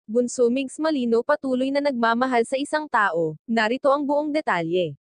Bunso Migs Malino patuloy na nagmamahal sa isang tao. Narito ang buong detalye.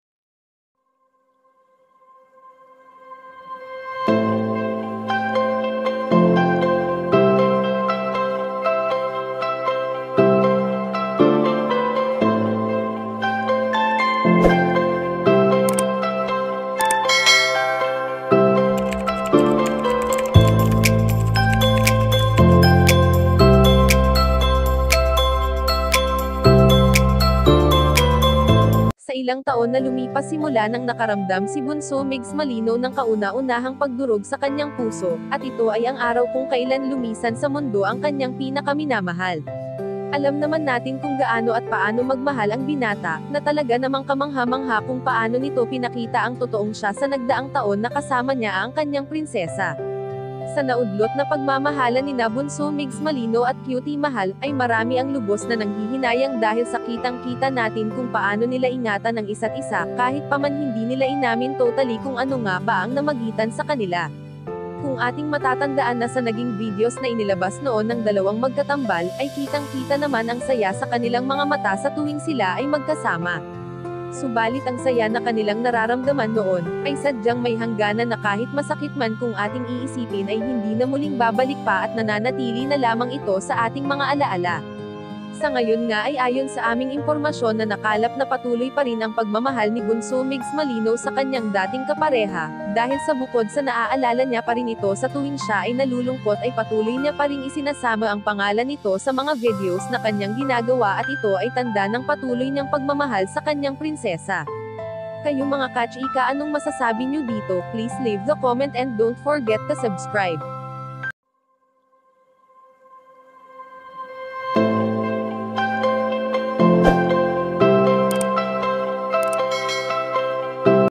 Sa ilang taon na lumipas simula nang nakaramdam si Bunso Migs Malino ng kauna-unahang pagdurog sa kanyang puso, at ito ay ang araw kung kailan lumisan sa mundo ang kanyang pinakaminamahal. Alam naman natin kung gaano at paano magmahal ang binata, na talaga namang kamangha-mangha kung paano nito pinakita ang totoong siya sa nagdaang taon na kasama niya ang kanyang prinsesa. Sa naudlot na pagmamahalan ni Bunso Migs Malino at Cutie Mahal, ay marami ang lubos na nanghihinayang dahil sa kitang-kita natin kung paano nila ingatan ang isa't isa, kahit pa man hindi nila inamin totally kung ano nga ba ang namagitan sa kanila. Kung ating matatandaan na sa naging videos na inilabas noon ng dalawang magkatambal, ay kitang-kita naman ang saya sa kanilang mga mata sa tuwing sila ay magkasama. Subalit ang saya na kanilang nararamdaman noon, ay sadyang may hangganan na kahit masakit man kung ating iisipin ay hindi na muling babalik pa at nananatili na lamang ito sa ating mga alaala. Sa ngayon nga ay ayon sa aming impormasyon na nakalap na patuloy pa rin ang pagmamahal ni Bunso Migs Malino sa kanyang dating kapareha, dahil sa bukod sa naaalala niya pa rin ito sa tuwing siya ay nalulungkot ay patuloy niya pa rin isinasama ang pangalan nito sa mga videos na kanyang ginagawa at ito ay tanda ng patuloy niyang pagmamahal sa kanyang prinsesa. Kayo mga ka-chika, anong masasabi niyo dito? Please leave the comment and don't forget to subscribe.